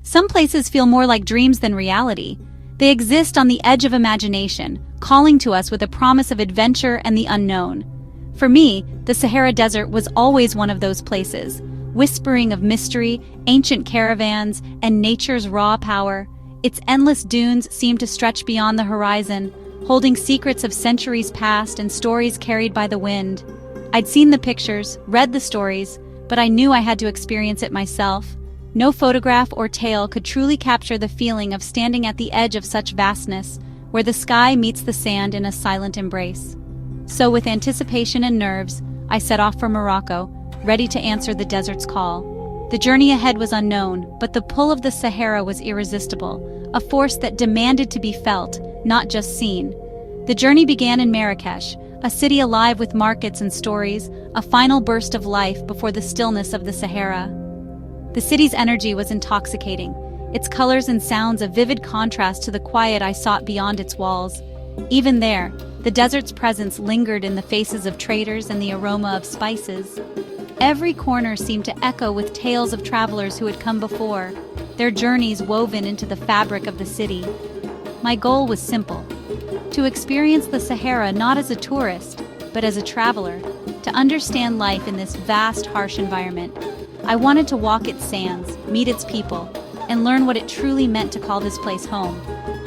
Some places feel more like dreams than reality. They exist on the edge of imagination, calling to us with a promise of adventure and the unknown. For me, the Sahara Desert was always one of those places, whispering of mystery, ancient caravans, and nature's raw power. Its endless dunes seemed to stretch beyond the horizon, holding secrets of centuries past and stories carried by the wind. I'd seen the pictures, read the stories, but I knew I had to experience it myself. No photograph or tale could truly capture the feeling of standing at the edge of such vastness, where the sky meets the sand in a silent embrace. So with anticipation and nerves, I set off for Morocco, ready to answer the desert's call. The journey ahead was unknown, but the pull of the Sahara was irresistible, a force that demanded to be felt, not just seen. The journey began in Marrakesh, a city alive with markets and stories, a final burst of life before the stillness of the Sahara. The city's energy was intoxicating, its colors and sounds a vivid contrast to the quiet I sought beyond its walls. Even there, the desert's presence lingered in the faces of traders and the aroma of spices. Every corner seemed to echo with tales of travelers who had come before, their journeys woven into the fabric of the city. My goal was simple: to experience the Sahara not as a tourist, but as a traveler, to understand life in this vast, harsh environment. I wanted to walk its sands, meet its people, and learn what it truly meant to call this place home.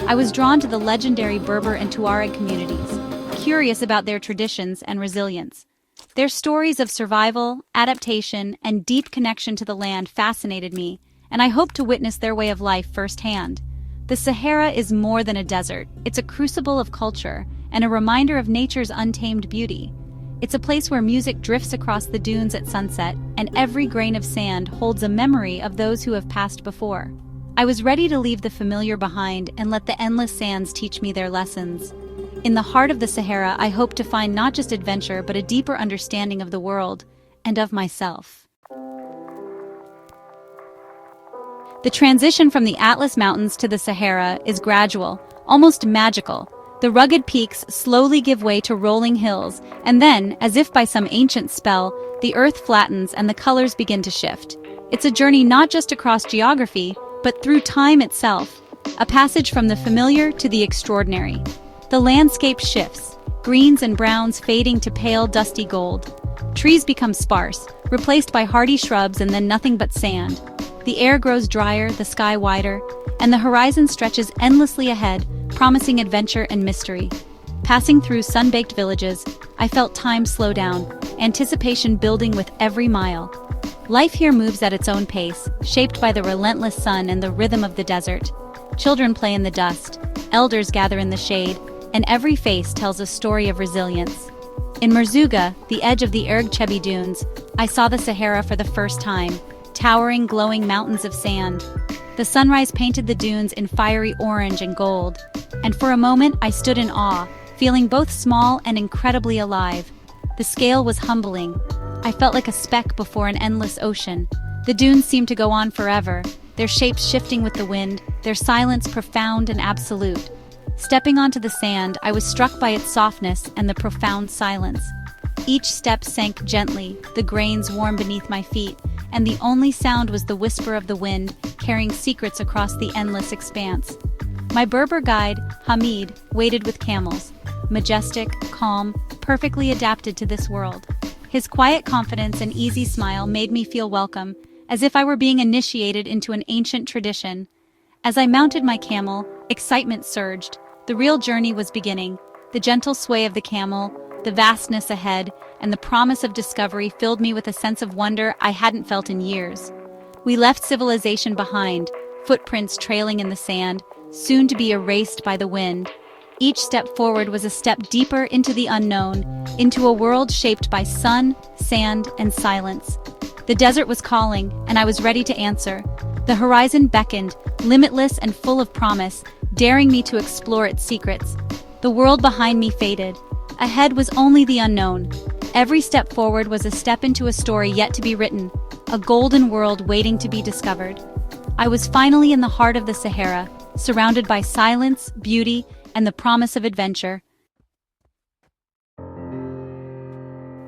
I was drawn to the legendary Berber and Tuareg communities, curious about their traditions and resilience. Their stories of survival, adaptation, and deep connection to the land fascinated me, and I hoped to witness their way of life firsthand. The Sahara is more than a desert. It's a crucible of culture and a reminder of nature's untamed beauty. It's a place where music drifts across the dunes at sunset, and every grain of sand holds a memory of those who have passed before. I was ready to leave the familiar behind and let the endless sands teach me their lessons. In the heart of the Sahara, I hope to find not just adventure but a deeper understanding of the world and of myself. The transition from the Atlas Mountains to the Sahara is gradual, almost magical. The rugged peaks slowly give way to rolling hills, and then, as if by some ancient spell, the earth flattens and the colors begin to shift. It's a journey not just across geography, but through time itself, a passage from the familiar to the extraordinary. The landscape shifts, greens and browns fading to pale, dusty gold. Trees become sparse, replaced by hardy shrubs and then nothing but sand. The air grows drier, the sky wider, and the horizon stretches endlessly ahead, promising adventure and mystery. Passing through sun-baked villages, I felt time slow down, anticipation building with every mile. Life here moves at its own pace, shaped by the relentless sun and the rhythm of the desert. Children play in the dust, elders gather in the shade, and every face tells a story of resilience. In Merzouga, the edge of the Erg Chebi Dunes, I saw the Sahara for the first time, towering, glowing mountains of sand. The sunrise painted the dunes in fiery orange and gold, and for a moment I stood in awe, feeling both small and incredibly alive. The scale was humbling. I felt like a speck before an endless ocean. The dunes seemed to go on forever, their shapes shifting with the wind, their silence profound and absolute. Stepping onto the sand, I was struck by its softness and the profound silence. Each step sank gently, the grains warm beneath my feet, and the only sound was the whisper of the wind, carrying secrets across the endless expanse. My Berber guide, Hamid, waited with camels, majestic, calm, perfectly adapted to this world. His quiet confidence and easy smile made me feel welcome, as if I were being initiated into an ancient tradition. As I mounted my camel, excitement surged. The real journey was beginning. The gentle sway of the camel, the vastness ahead, and the promise of discovery filled me with a sense of wonder I hadn't felt in years. We left civilization behind, footprints trailing in the sand, soon to be erased by the wind. Each step forward was a step deeper into the unknown, into a world shaped by sun, sand, and silence. The desert was calling, and I was ready to answer. The horizon beckoned, limitless and full of promise, daring me to explore its secrets. The world behind me faded. Ahead was only the unknown. Every step forward was a step into a story yet to be written, a golden world waiting to be discovered. I was finally in the heart of the Sahara, surrounded by silence, beauty, and the promise of adventure.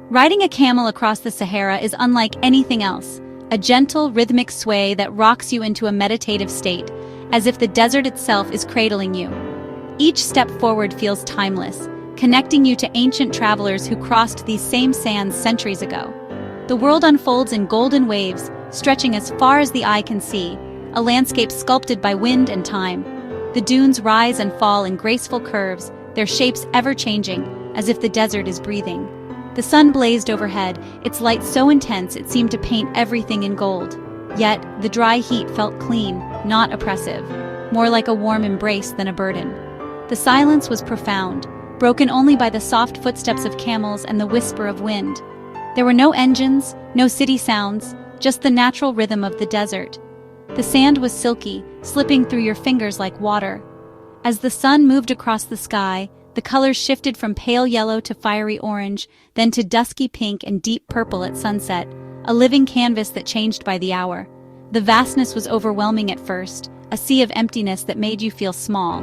Riding a camel across the Sahara is unlike anything else. a gentle, rhythmic sway that rocks you into a meditative state, as if the desert itself is cradling you. Each step forward feels timeless, connecting you to ancient travelers who crossed these same sands centuries ago. The world unfolds in golden waves, stretching as far as the eye can see, a landscape sculpted by wind and time. The dunes rise and fall in graceful curves, their shapes ever-changing, as if the desert is breathing. The sun blazed overhead, its light so intense it seemed to paint everything in gold. Yet, the dry heat felt clean, not oppressive, more like a warm embrace than a burden. The silence was profound, broken only by the soft footsteps of camels and the whisper of wind. There were no engines, no city sounds, just the natural rhythm of the desert. The sand was silky, slipping through your fingers like water. As the sun moved across the sky, the colors shifted from pale yellow to fiery orange, then to dusky pink and deep purple at sunset, a living canvas that changed by the hour. The vastness was overwhelming at first, a sea of emptiness that made you feel small.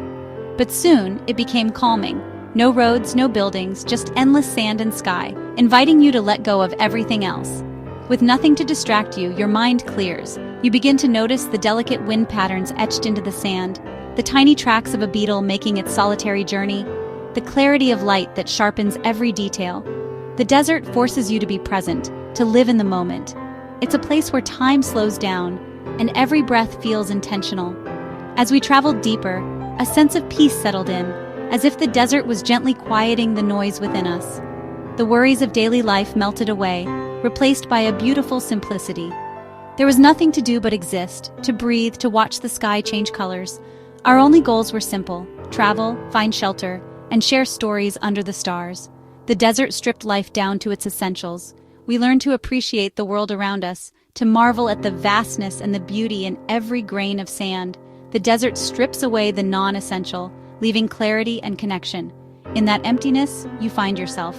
But soon, it became calming. No roads, no buildings, just endless sand and sky, inviting you to let go of everything else. With nothing to distract you, your mind clears. You begin to notice the delicate wind patterns etched into the sand, the tiny tracks of a beetle making its solitary journey, the clarity of light that sharpens every detail. The desert forces you to be present, to live in the moment. It's a place where time slows down, and every breath feels intentional. As we traveled deeper, a sense of peace settled in, as if the desert was gently quieting the noise within us. The worries of daily life melted away, replaced by a beautiful simplicity. There was nothing to do but exist, to breathe, to watch the sky change colors. Our only goals were simple: travel, find shelter, and share stories under the stars. The desert stripped life down to its essentials. We learned to appreciate the world around us, to marvel at the vastness and the beauty in every grain of sand. The desert strips away the non-essential, leaving clarity and connection. In that emptiness, you find yourself.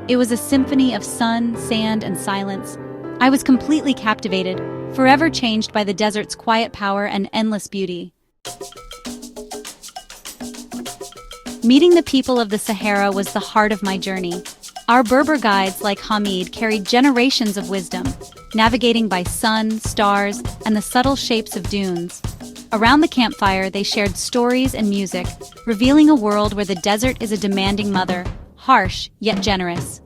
It was a symphony of sun, sand, and silence. I was completely captivated, forever changed by the desert's quiet power and endless beauty. Meeting the people of the Sahara was the heart of my journey. Our Berber guides, like Hamid, carried generations of wisdom, navigating by sun, stars, and the subtle shapes of dunes. Around the campfire, they shared stories and music, revealing a world where the desert is a demanding mother, harsh yet generous.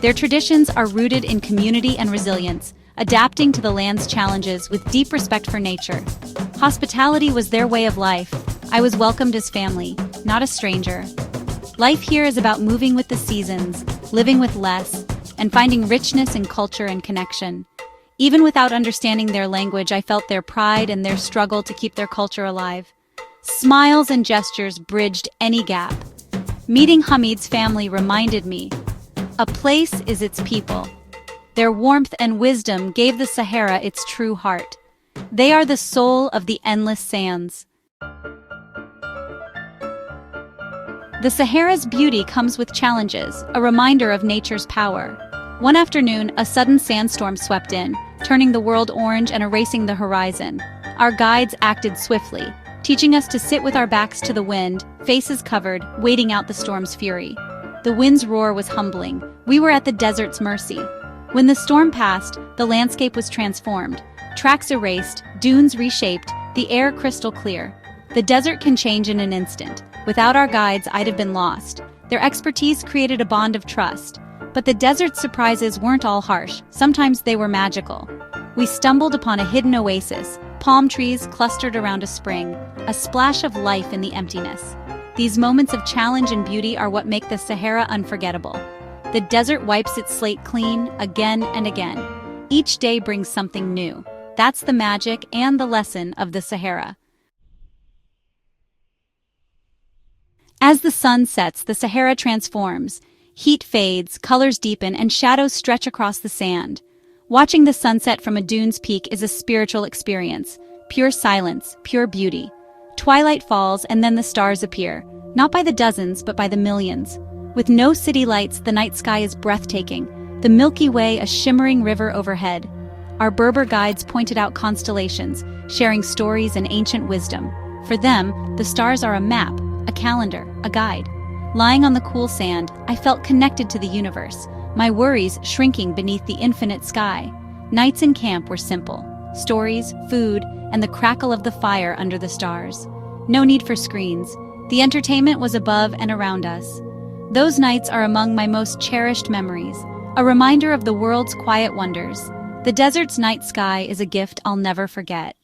Their traditions are rooted in community and resilience, adapting to the land's challenges with deep respect for nature. Hospitality was their way of life. I was welcomed as family, not a stranger. Life here is about moving with the seasons, living with less, and finding richness in culture and connection. Even without understanding their language, I felt their pride and their struggle to keep their culture alive. Smiles and gestures bridged any gap. Meeting Hamid's family reminded me, a place is its people. Their warmth and wisdom gave the Sahara its true heart. They are the soul of the endless sands. The Sahara's beauty comes with challenges, a reminder of nature's power. One afternoon, a sudden sandstorm swept in, turning the world orange and erasing the horizon. Our guides acted swiftly, teaching us to sit with our backs to the wind, faces covered, waiting out the storm's fury. The wind's roar was humbling. We were at the desert's mercy. When the storm passed, the landscape was transformed. Tracks erased, dunes reshaped, the air crystal clear. The desert can change in an instant. Without our guides, I'd have been lost. Their expertise created a bond of trust. But the desert's surprises weren't all harsh. Sometimes they were magical. We stumbled upon a hidden oasis, palm trees clustered around a spring, a splash of life in the emptiness. These moments of challenge and beauty are what make the Sahara unforgettable. The desert wipes its slate clean again and again. Each day brings something new. That's the magic and the lesson of the Sahara. As the sun sets, the Sahara transforms. Heat fades, colors deepen, and shadows stretch across the sand. Watching the sunset from a dune's peak is a spiritual experience. Pure silence, pure beauty. Twilight falls, and then the stars appear. Not by the dozens, but by the millions. With no city lights, the night sky is breathtaking. The Milky Way, a shimmering river overhead. Our Berber guides pointed out constellations, sharing stories and ancient wisdom. For them, the stars are a map, a calendar, a guide. Lying on the cool sand, I felt connected to the universe, my worries shrinking beneath the infinite sky. Nights in camp were simple: stories, food, and the crackle of the fire under the stars. No need for screens. The entertainment was above and around us. Those nights are among my most cherished memories, a reminder of the world's quiet wonders. The desert's night sky is a gift I'll never forget.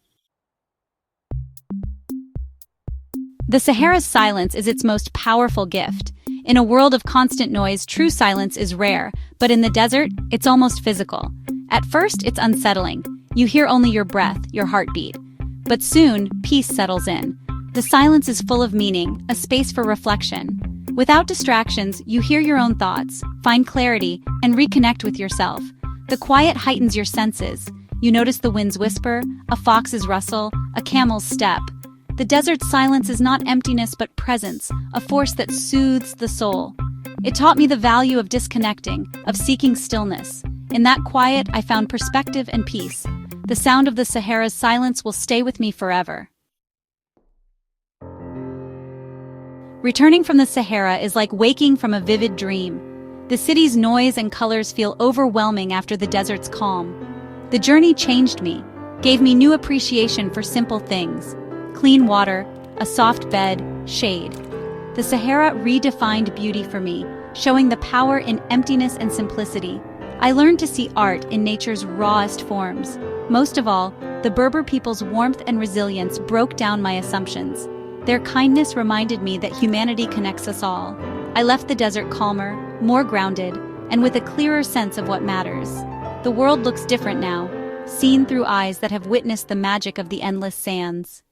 The Sahara's silence is its most powerful gift. In a world of constant noise, true silence is rare, but in the desert, it's almost physical. At first, it's unsettling. You hear only your breath, your heartbeat. But soon, peace settles in. The silence is full of meaning, a space for reflection. Without distractions, you hear your own thoughts, find clarity, and reconnect with yourself. The quiet heightens your senses. You notice the wind's whisper, a fox's rustle, a camel's step. The desert's silence is not emptiness but presence, a force that soothes the soul. It taught me the value of disconnecting, of seeking stillness. In that quiet, I found perspective and peace. The sound of the Sahara's silence will stay with me forever. Returning from the Sahara is like waking from a vivid dream. The city's noise and colors feel overwhelming after the desert's calm. The journey changed me, gave me new appreciation for simple things: clean water, a soft bed, shade. The Sahara redefined beauty for me, showing the power in emptiness and simplicity. I learned to see art in nature's rawest forms. Most of all, the Berber people's warmth and resilience broke down my assumptions. Their kindness reminded me that humanity connects us all. I left the desert calmer, more grounded, and with a clearer sense of what matters. The world looks different now, seen through eyes that have witnessed the magic of the endless sands.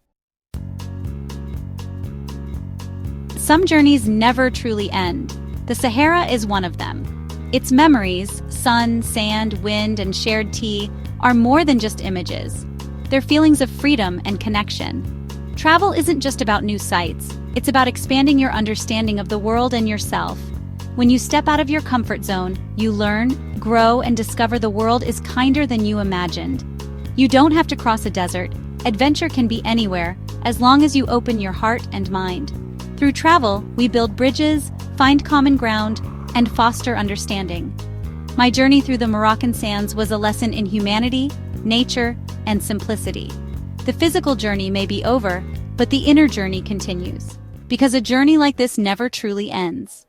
Some journeys never truly end. The Sahara is one of them. Its memories, sun, sand, wind, and shared tea, are more than just images. They're feelings of freedom and connection. Travel isn't just about new sights. It's about expanding your understanding of the world and yourself. When you step out of your comfort zone, you learn, grow, and discover the world is kinder than you imagined. You don't have to cross a desert. Adventure can be anywhere, as long as you open your heart and mind. Through travel, we build bridges, find common ground, and foster understanding. My journey through the Moroccan sands was a lesson in humanity, nature, and simplicity. The physical journey may be over, but the inner journey continues. Because a journey like this never truly ends.